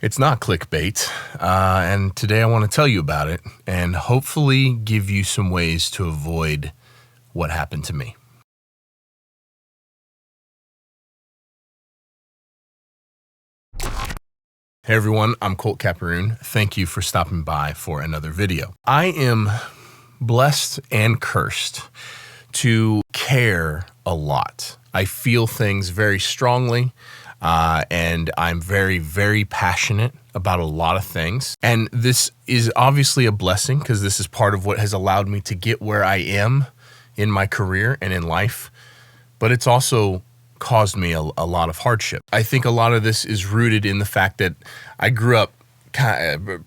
It's not clickbait, and today I want to tell you about it and hopefully give you some ways to avoid what happened to me. Hey everyone, I'm Colt Caparoon. Thank you for stopping by for another video. I am blessed and cursed to care a lot. I feel things very strongly. And I'm very, very passionate about a lot of things. And this is obviously a blessing because this is part of what has allowed me to get where I am in my career and in life. But it's also caused me a lot of hardship. I think a lot of this is rooted in the fact that I grew up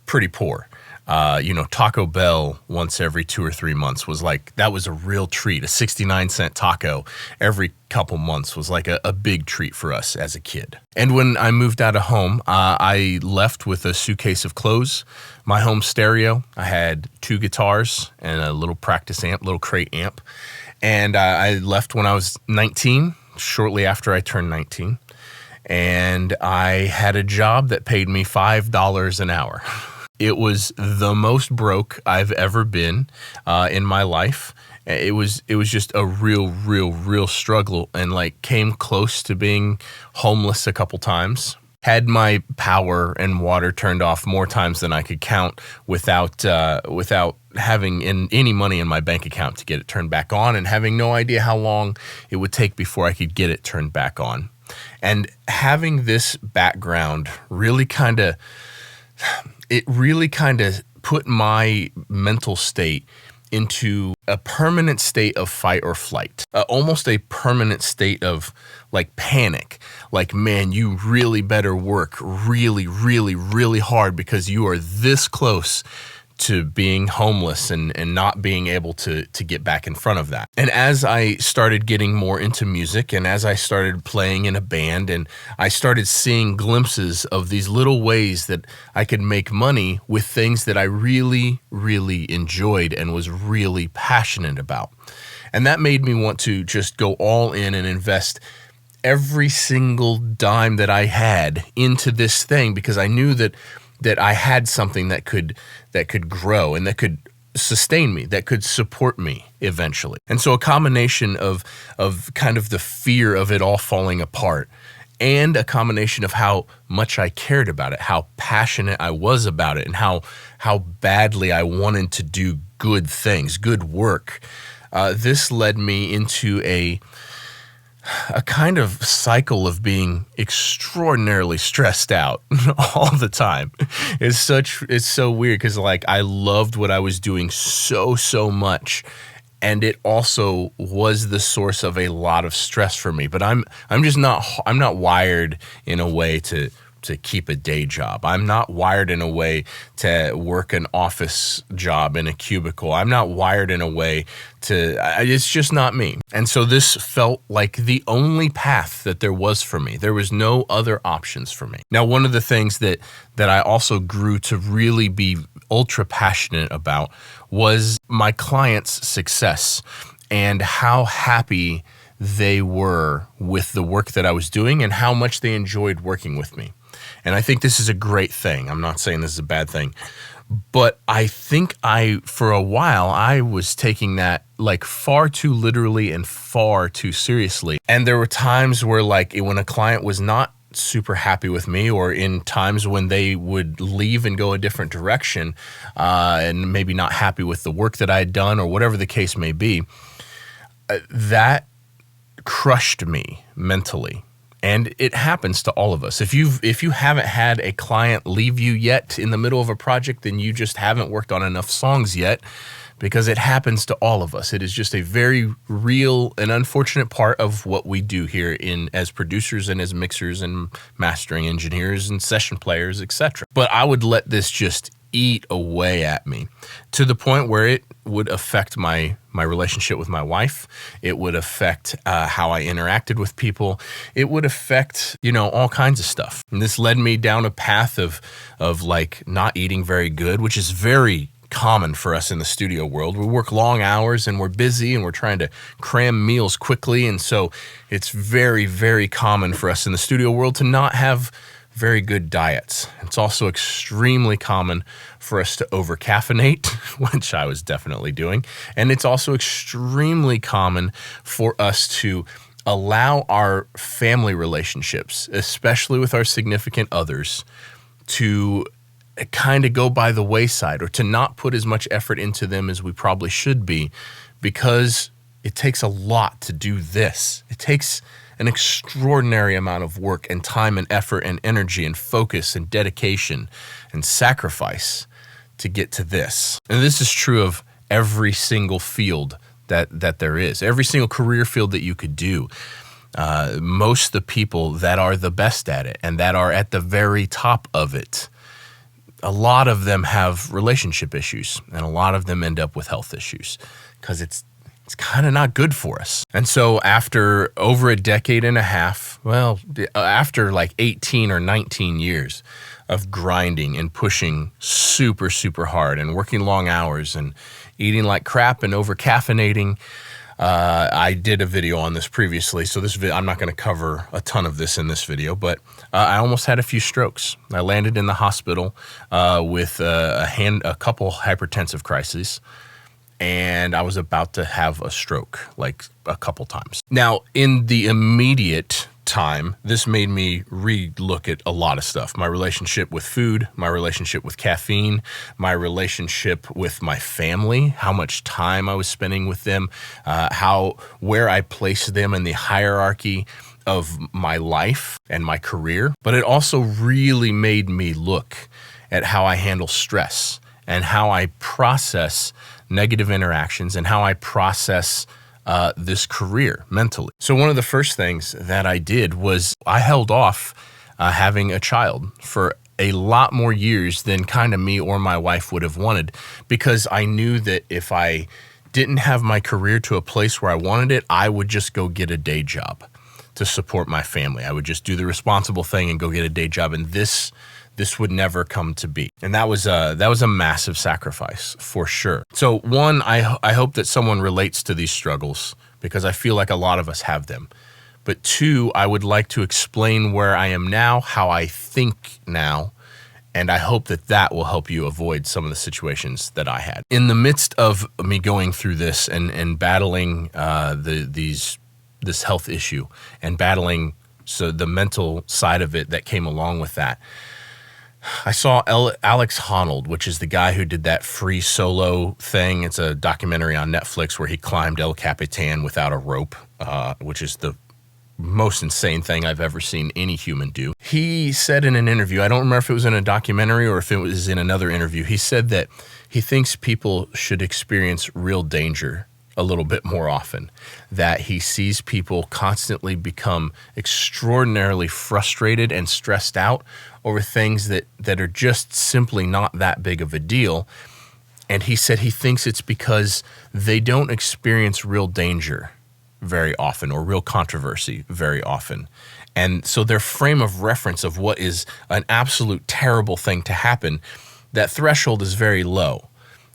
pretty poor. Taco Bell once every 2 or 3 months that was a real treat. A 69-cent taco every couple months was like a big treat for us as a kid. And when I moved out of home, I left with a suitcase of clothes, my home stereo. I had 2 guitars and a little practice amp, little crate amp. And I left when I was 19, shortly after I turned 19. And I had a job that paid me $5 an hour. It was the most broke I've ever been in my life. It was just a real struggle, and came close to being homeless a couple times. Had my power and water turned off more times than I could count without having any money in my bank account to get it turned back on, and having no idea how long it would take before I could get it turned back on. And having this background really kind of put my mental state into a permanent state of fight or flight, almost a permanent state of panic. Man, you really better work really hard because you are this close to being homeless and not being able to get back in front of that. And as I started getting more into music, and as I started playing in a band, and I started seeing glimpses of these little ways that I could make money with things that I really enjoyed and was really passionate about. And that made me want to just go all in and invest every single dime that I had into this thing, because I knew that I had something that could grow and that could sustain me, that could support me eventually. And so a combination of kind of the fear of it all falling apart, and a combination of how much I cared about it, how passionate I was about it, and how badly I wanted to do good things, good work. This led me into a kind of cycle of being extraordinarily stressed out all the time. It's so weird because I loved what I was doing so much, and it also was the source of a lot of stress for me. But I'm not wired in a way to keep a day job. I'm not wired in a way to work an office job in a cubicle. I'm not wired in a way it's just not me. And so this felt like the only path that there was for me. There was no other options for me. Now, one of the things that I also grew to really be ultra passionate about was my clients' success and how happy they were with the work that I was doing and how much they enjoyed working with me. And I think this is a great thing. I'm not saying this is a bad thing, but I think for a while, I was taking that far too literally and far too seriously. And there were times where when a client was not super happy with me, or in times when they would leave and go a different direction, and maybe not happy with the work that I had done, or whatever the case may be, that crushed me mentally. And it happens to all of us. If you haven't had a client leave you yet in the middle of a project, then you just haven't worked on enough songs yet, because it happens to all of us. It is just a very real and unfortunate part of what we do here as producers and as mixers and mastering engineers and session players, etc. But I would let this just eat away at me to the point where it would affect my relationship with my wife. It would affect how I interacted with people. It would affect, all kinds of stuff. And this led me down a path of not eating very good, which is very common for us in the studio world. We work long hours and we're busy and we're trying to cram meals quickly. And so it's very, very common for us in the studio world to not have very good diets. It's also extremely common for us to over-caffeinate, which I was definitely doing. And it's also extremely common for us to allow our family relationships, especially with our significant others, to kind of go by the wayside, or to not put as much effort into them as we probably should be, because it takes a lot to do this. It takes an extraordinary amount of work and time and effort and energy and focus and dedication and sacrifice to get to this. And this is true of every single field that there is, every single career field that you could do. Most of the people that are the best at it and that are at the very top of it, a lot of them have relationship issues, and a lot of them end up with health issues because it's kind of not good for us. And so after over a decade and a half, well, after like 18 or 19 years of grinding and pushing super, super hard and working long hours and eating like crap and over-caffeinating, I did a video on this previously, so I'm not going to cover a ton of this in this video, but I almost had a few strokes. I landed in the hospital with a couple hypertensive crises, and I was about to have a stroke like a couple times. Now, in the immediate time, this made me re-look at a lot of stuff. My relationship with food, my relationship with caffeine, my relationship with my family, how much time I was spending with them, where I placed them in the hierarchy of my life and my career. But it also really made me look at how I handle stress and how I process negative interactions and how I process this career mentally. So one of the first things that I did was I held off having a child for a lot more years than kind of me or my wife would have wanted, because I knew that if I didn't have my career to a place where I wanted it, I would just go get a day job to support my family. I would just do the responsible thing and go get a day job, and this would never come to be. And that was a massive sacrifice for sure. So one, I hope that someone relates to these struggles, because I feel like a lot of us have them. But two, I would like to explain where I am now, how I think now, and I hope that will help you avoid some of the situations that I had. In the midst of me going through this and battling this health issue and battling the mental side of it that came along with that, I saw Alex Honnold, which is the guy who did that free solo thing. It's a documentary on Netflix where he climbed El Capitan without a rope, which is the most insane thing I've ever seen any human do. He said in an interview, I don't remember if it was in a documentary or if it was in another interview, he said that he thinks people should experience real danger a little bit more often, that he sees people constantly become extraordinarily frustrated and stressed out over things that are just simply not that big of a deal. And he said he thinks it's because they don't experience real danger very often or real controversy very often. And so their frame of reference of what is an absolute terrible thing to happen, that threshold is very low.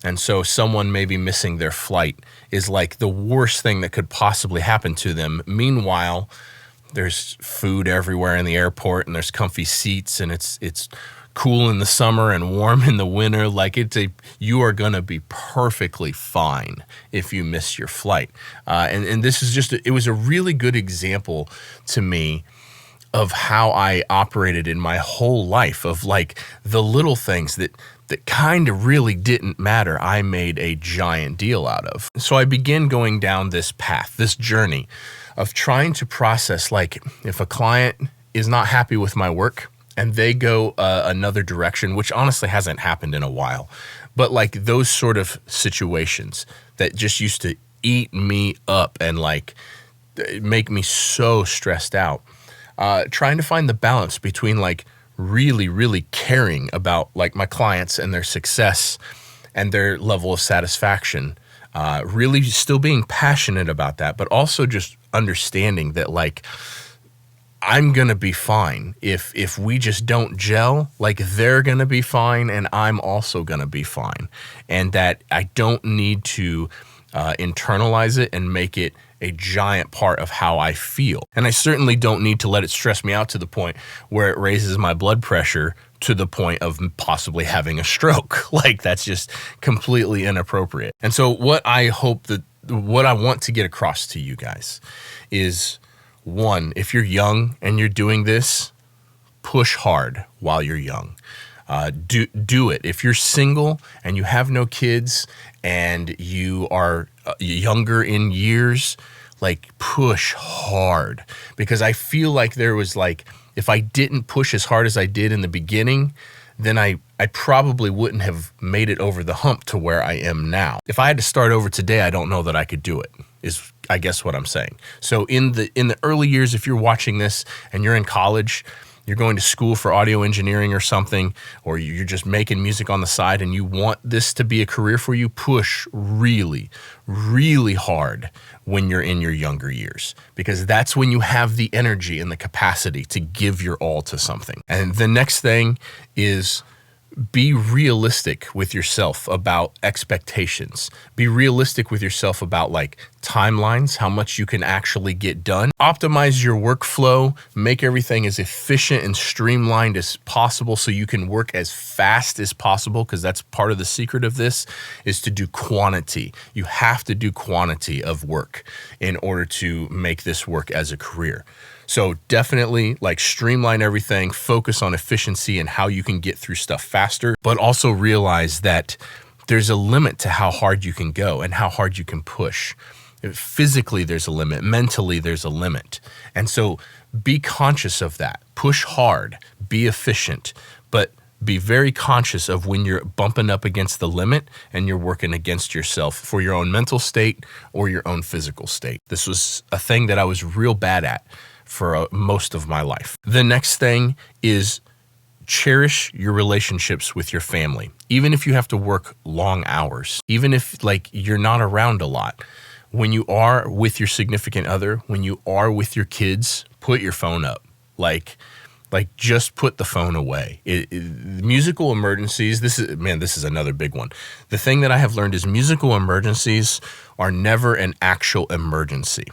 And so someone maybe missing their flight is like the worst thing that could possibly happen to them. Meanwhile, there's food everywhere in the airport, and there's comfy seats, and it's cool in the summer and warm in the winter. Like you are going to be perfectly fine if you miss your flight. And this is it was a really good example to me of how I operated in my whole life, of like the little things that kind of really didn't matter, I made a giant deal out of. So I began going down this path, this journey of trying to process, like, if a client is not happy with my work and they go another direction, which honestly hasn't happened in a while, but like those sort of situations that just used to eat me up and like make me so stressed out, trying to find the balance between like really, really caring about like my clients and their success and their level of satisfaction, really still being passionate about that, but also just understanding that like I'm gonna be fine if we just don't gel. Like they're gonna be fine and I'm also gonna be fine, and that I don't need to internalize it and make it a giant part of how I feel. And I certainly don't need to let it stress me out to the point where it raises my blood pressure to the point of possibly having a stroke. Like, that's just completely inappropriate. And so what I want to get across to you guys is, one, if you're young and you're doing this, push hard while you're young. Do it. If you're single and you have no kids and you are younger in years, like, push hard. Because I feel like there was, like, if I didn't push as hard as I did in the beginning, then I probably wouldn't have made it over the hump to where I am now. If I had to start over today, I don't know that I could do it, is I guess what I'm saying. So in the early years, if you're watching this and you're in college, you're going to school for audio engineering or something, or you're just making music on the side and you want this to be a career for you, push really, really hard when you're in your younger years, because that's when you have the energy and the capacity to give your all to something. And the next thing is, be realistic with yourself about expectations. Be realistic with yourself about, like, timelines, how much you can actually get done. Optimize your workflow, make everything as efficient and streamlined as possible so you can work as fast as possible, because that's part of the secret of this, is to do quantity. You have to do quantity of work in order to make this work as a career. So definitely, like, streamline everything, focus on efficiency and how you can get through stuff faster, but also realize that there's a limit to how hard you can go and how hard you can push. Physically, there's a limit. Mentally, there's a limit. And so be conscious of that. Push hard, be efficient, but be very conscious of when you're bumping up against the limit and you're working against yourself for your own mental state or your own physical state. This was a thing that I was real bad at for most of my life. The next thing is, cherish your relationships with your family. Even if you have to work long hours, even if, like, you're not around a lot, when you are with your significant other, when you are with your kids, put your phone up. Like just put the phone away. Musical emergencies, this is another big one. The thing that I have learned is musical emergencies are never an actual emergency.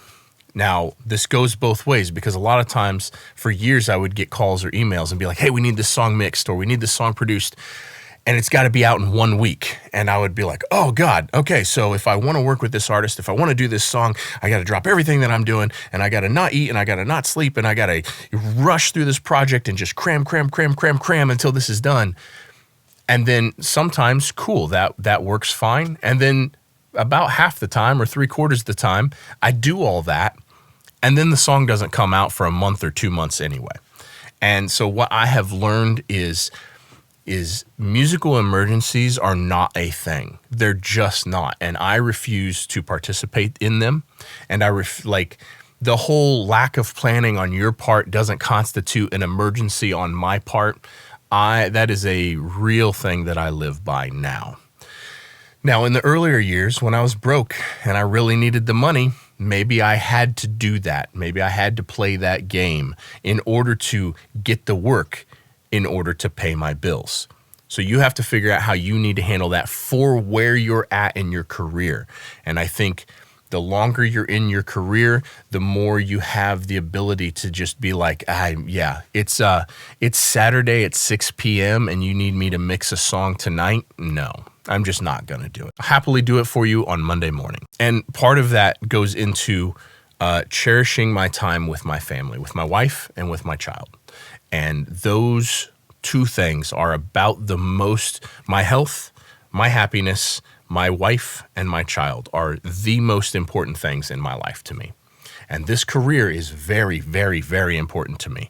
Now, this goes both ways, because a lot of times for years I would get calls or emails and be like, hey, we need this song mixed, or we need this song produced, and it's got to be out in 1 week. And I would be like, oh God, okay, so if I want to work with this artist, if I want to do this song, I got to drop everything that I'm doing, and I got to not eat, and I got to not sleep, and I got to rush through this project and just cram until this is done. And then sometimes, cool, that works fine. And then about half the time or 3/4 of the time, I do all that, and then the song doesn't come out for a month or 2 months anyway. And so what I have learned is musical emergencies are not a thing. They're just not. And I refuse to participate in them. And the whole lack of planning on your part doesn't constitute an emergency on my part. That is a real thing that I live by now. Now, in the earlier years, when I was broke and I really needed the money, maybe I had to do that. Maybe I had to play that game in order to get the work, in order to pay my bills. So you have to figure out how you need to handle that for where you're at in your career. And I think the longer you're in your career, the more you have the ability to just be like, it's Saturday at 6 p.m. and you need me to mix a song tonight. No, I'm just not going to do it. I'll happily do it for you on Monday morning. And part of that goes into cherishing my time with my family, with my wife and with my child. And those two things are about the most, my health, my happiness, my wife and my child are the most important things in my life to me. And this career is very, very, very important to me.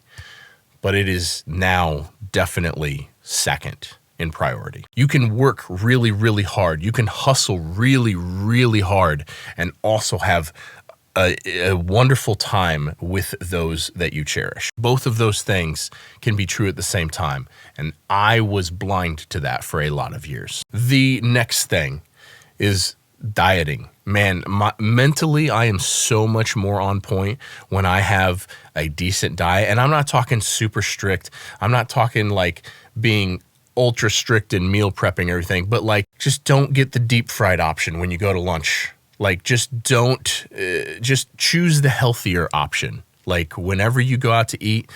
But it is now definitely second in priority. You can work really, really hard. You can hustle really, really hard and also have a wonderful time with those that you cherish. Both of those things can be true at the same time. And I was blind to that for a lot of years. The next thing is dieting. Man, mentally, I am so much more on point when I have a decent diet. And I'm not talking super strict. I'm not talking like being ultra strict and meal prepping everything, but like just don't get the deep fried option when you go to lunch. Like, just don't, just choose the healthier option. Like, whenever you go out to eat,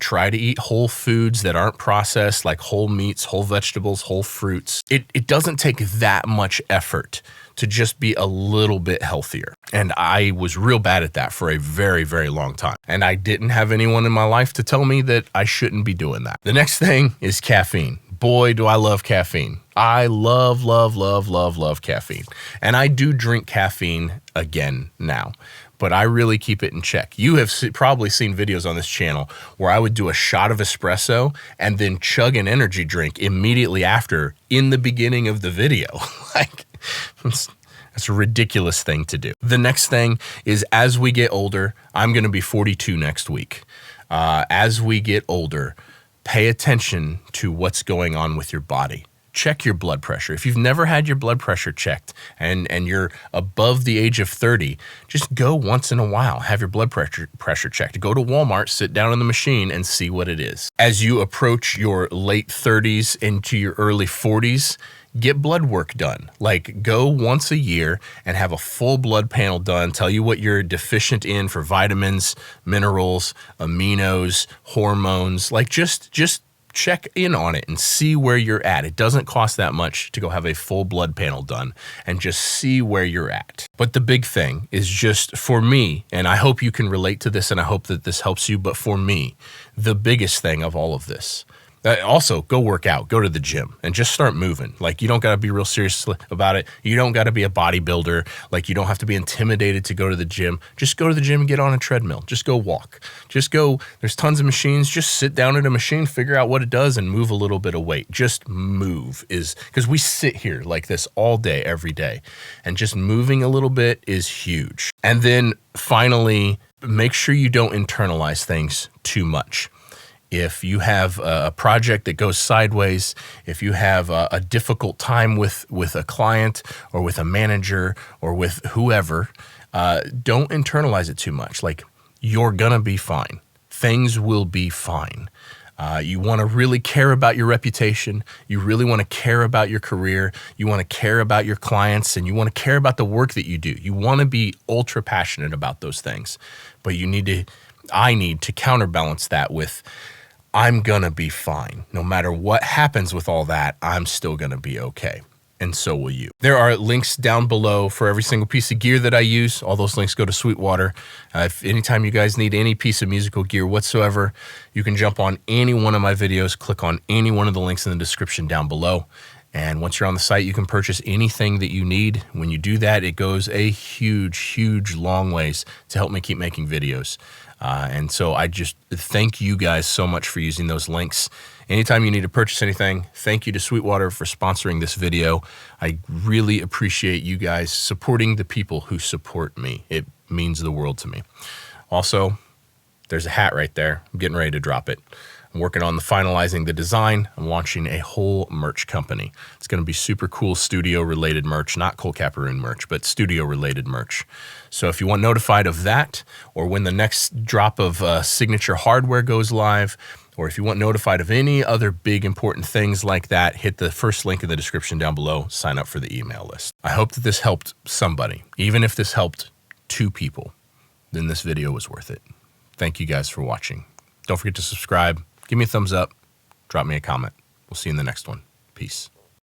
try to eat whole foods that aren't processed, like whole meats, whole vegetables, whole fruits. It doesn't take that much effort to just be a little bit healthier. And I was real bad at that for a very, very long time. And I didn't have anyone in my life to tell me that I shouldn't be doing that. The next thing is caffeine. Boy, do I love caffeine. I love, love, love, love, love caffeine. And I do drink caffeine again now, but I really keep it in check. You have probably seen videos on this channel where I would do a shot of espresso and then chug an energy drink immediately after in the beginning of the video. Like, it's a ridiculous thing to do. The next thing is, as we get older, I'm going to be 42 next week. As we get older, pay attention to what's going on with your body. Check your blood pressure. If you've never had your blood pressure checked and you're above the age of 30, just go once in a while, have your blood pressure checked. Go to Walmart, sit down on the machine and see what it is. As you approach your late 30s into your early 40s, get blood work done. Like, go once a year and have a full blood panel done. Tell you what you're deficient in for vitamins, minerals, aminos, hormones. Like, just check in on it and see where you're at. It doesn't cost that much to go have a full blood panel done and just see where you're at. But the big thing is, just for me, and I hope you can relate to this and I hope that this helps you, but for me, the biggest thing of all of this, also, go work out, go to the gym and just start moving. Like, you don't got to be real serious about it. You don't got to be a bodybuilder. Like, you don't have to be intimidated to go to the gym. Just go to the gym and get on a treadmill. Just go walk. Just go. There's tons of machines. Just sit down at a machine, figure out what it does and move a little bit of weight. Just move because we sit here like this all day, every day. And just moving a little bit is huge. And then finally, make sure you don't internalize things too much. If you have a project that goes sideways, if you have a difficult time with a client or with a manager or with whoever, don't internalize it too much. Like, you're gonna be fine. Things will be fine. You want to really care about your reputation. You really want to care about your career. You want to care about your clients, and you want to care about the work that you do. You want to be ultra passionate about those things, but I need to counterbalance that with, I'm gonna be fine. No matter what happens with all that, I'm still gonna be okay. And so will you. There are links down below for every single piece of gear that I use. All those links go to Sweetwater. If anytime you guys need any piece of musical gear whatsoever, you can jump on any one of my videos, click on any one of the links in the description down below. And once you're on the site, you can purchase anything that you need. When you do that, it goes a huge, huge long ways to help me keep making videos. And so I just thank you guys so much for using those links. Anytime you need to purchase anything, thank you to Sweetwater for sponsoring this video. I really appreciate you guys supporting the people who support me. It means the world to me. Also, there's a hat right there. I'm getting ready to drop it. I'm working on finalizing the design. I'm launching a whole merch company. It's going to be super cool studio-related merch, not Cole Caparoon merch, but studio-related merch. So if you want notified of that, or when the next drop of signature hardware goes live, or if you want notified of any other big important things like that, hit the first link in the description down below, sign up for the email list. I hope that this helped somebody. Even if this helped 2 people, then this video was worth it. Thank you guys for watching. Don't forget to subscribe. Give me a thumbs up, drop me a comment. We'll see you in the next one. Peace.